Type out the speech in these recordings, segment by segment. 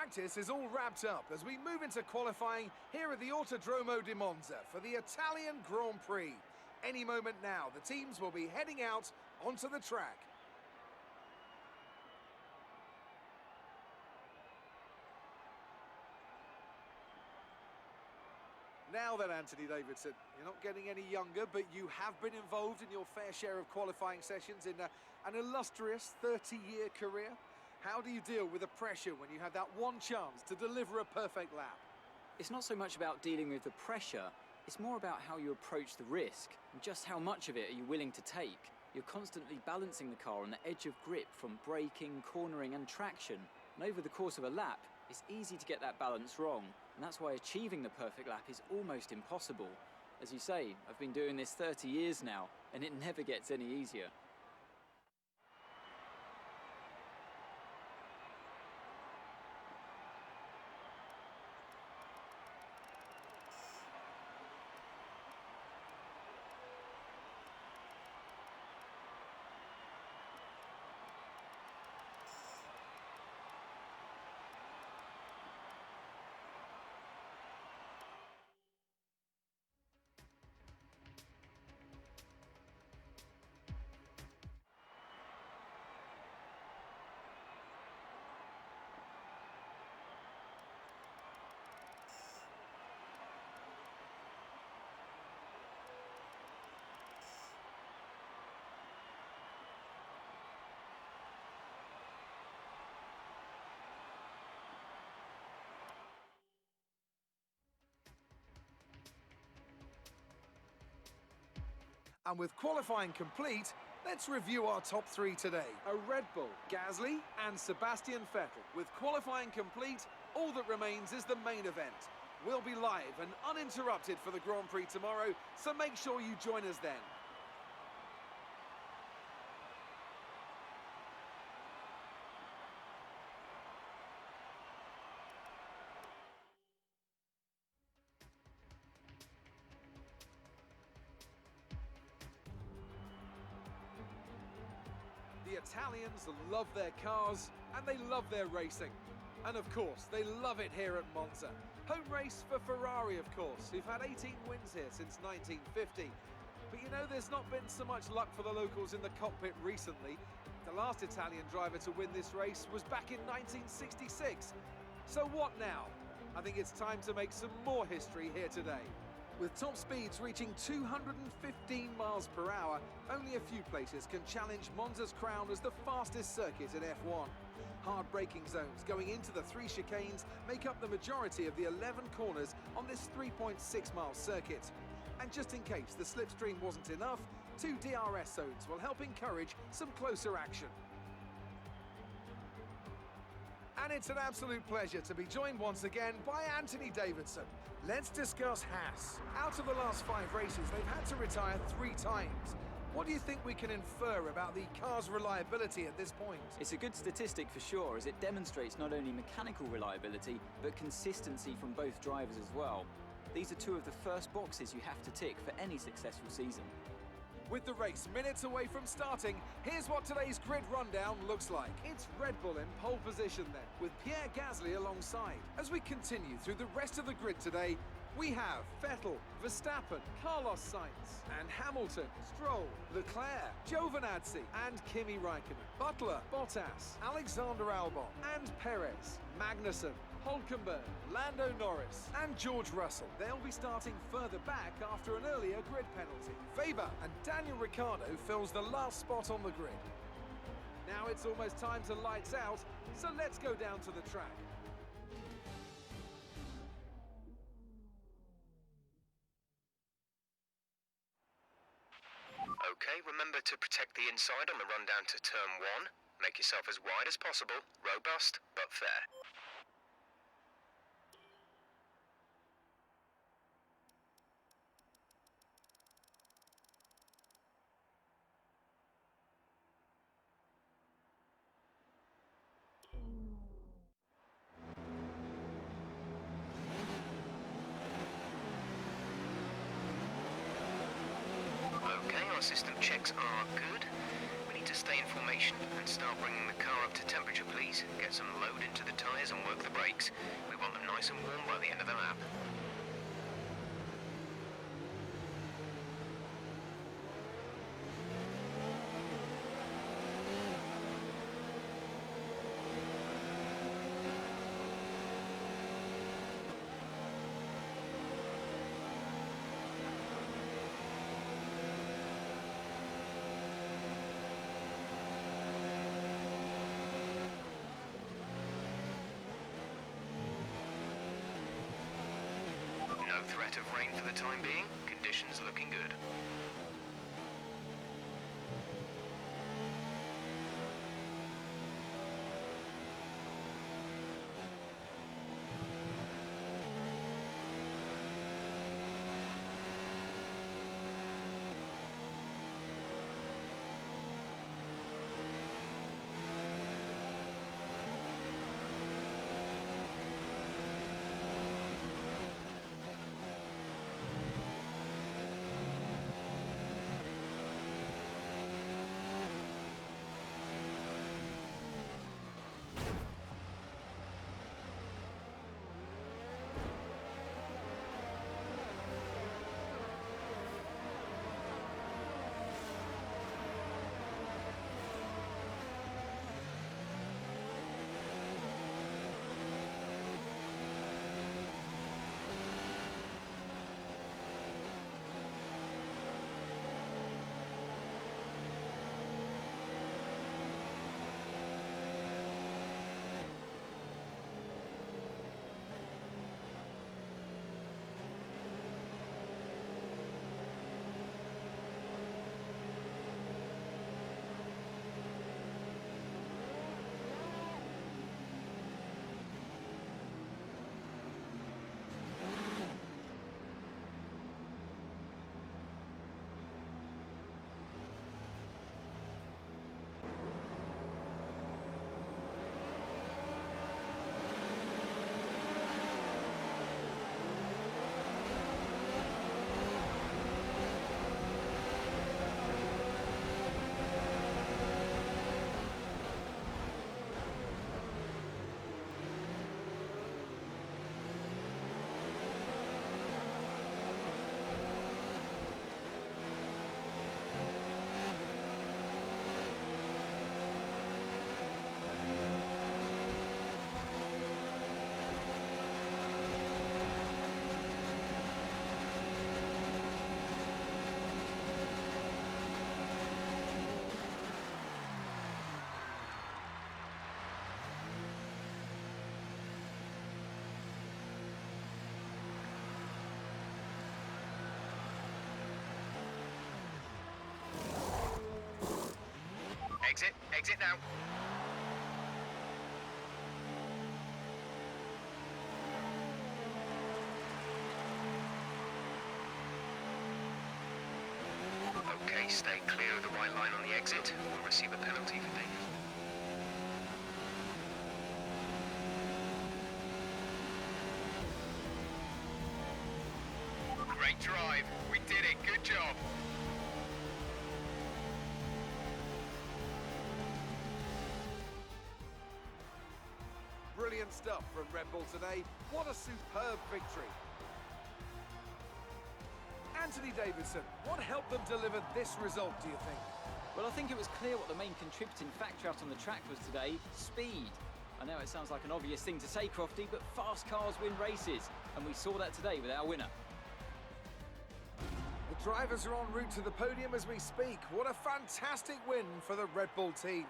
practice is all wrapped up as we move into qualifying here at the Autodromo di Monza for the Italian Grand-Prix. Any moment now, the teams will be heading out onto the track. Now then, Anthony Davidson, you're not getting any younger, but you have been involved in your fair share of qualifying sessions in an illustrious 30-year career. How do you deal with the pressure when you have that one chance to deliver a perfect lap? It's not so much about dealing with the pressure, it's more about how you approach the risk and just how much of it are you willing to take. You're constantly balancing the car on the edge of grip from braking, cornering and traction. And over the course of a lap, it's easy to get that balance wrong. And that's why achieving the perfect lap is almost impossible. As you say, I've been doing this 30 years now, and it never gets any easier. And with qualifying complete, let's review our top three today. A Red Bull, Gasly and Sebastian Vettel. With qualifying complete, all that remains is the main event. We'll be live and uninterrupted for the Grand Prix tomorrow, so make sure you join us then. The Italians love their cars and they love their racing. And of course, they love it here at Monza. Home race for Ferrari, of course, who've had 18 wins here since 1950. But you know, there's not been so much luck for the locals in the cockpit recently. The last Italian driver to win this race was back in 1966. So what now? I think it's time to make some more history here today. With top speeds reaching 215 miles per hour, only a few places can challenge Monza's crown as the fastest circuit in F1. Hard braking zones going into the 3 chicanes make up the majority of the 11 corners on this 3.6-mile circuit. And just in case the slipstream wasn't enough, 2 DRS zones will help encourage some closer action. And it's an absolute pleasure to be joined once again by Anthony Davidson. Let's discuss Haas. Out of the last 5 races, they've had to retire 3 times. What do you think we can infer about the car's reliability at this point? It's a good statistic for sure, as it demonstrates not only mechanical reliability, but consistency from both drivers as well. These are 2 of the first boxes you have to tick for any successful season. With the race minutes away from starting, here's what today's grid rundown looks like. It's Red Bull in pole position then, with Pierre Gasly alongside. As we continue through the rest of the grid today, we have Vettel, Verstappen, Carlos Sainz, and Hamilton, Stroll, Leclerc, Giovinazzi, and Kimi Raikkonen, Butler, Bottas, Alexander Albon, and Perez, Magnussen, Hülkenberg, Lando Norris, and George Russell. They'll be starting further back after an earlier grid penalty. Weber and Daniel Ricciardo fills the last spot on the grid. Now it's almost time to lights out, so let's go down to the track. Okay, remember to protect the inside on the run down to turn 1. Make yourself as wide as possible, robust but fair. Okay, our system checks are good. We need to stay in formation and start bringing the car up to temperature, please. Get some load into the tyres and work the brakes. We want them nice and warm by the end of the lap. No threat of rain for the time being. Conditions looking good. Exit now. Okay, stay clear of the white line on the exit. We'll receive a penalty for this. Great drive. We did it. Good job. Brilliant stuff from Red Bull today. What a superb victory. Anthony Davidson, what helped them deliver this result, do you think? Well, I think it was clear what the main contributing factor out on the track was today: speed. I know it sounds like an obvious thing to say, Crofty, but fast cars win races, and we saw that today with our winner. The drivers are en route to the podium as we speak. What a fantastic win for the Red Bull team.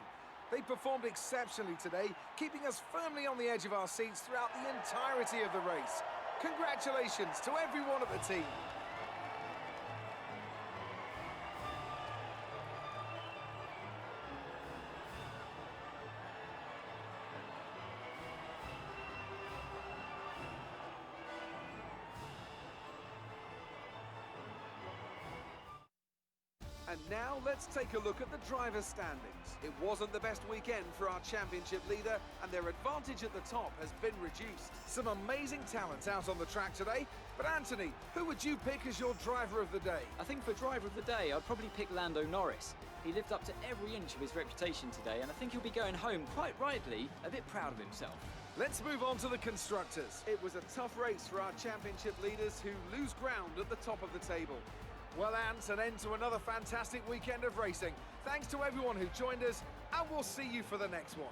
They performed exceptionally today, keeping us firmly on the edge of our seats throughout the entirety of the race. Congratulations to everyone at the team. And now let's take a look at the drivers' standings. It wasn't the best weekend for our championship leader, and their advantage at the top has been reduced. Some amazing talents out on the track today, but Anthony, who would you pick as your driver of the day? I think for driver of the day, I'd probably pick Lando Norris. He lived up to every inch of his reputation today, and I think he'll be going home, quite rightly, a bit proud of himself. Let's move on to the constructors. It was a tough race for our championship leaders who lose ground at the top of the table. Well, Ant, an end to another fantastic weekend of racing. Thanks to everyone who joined us, and we'll see you for the next one.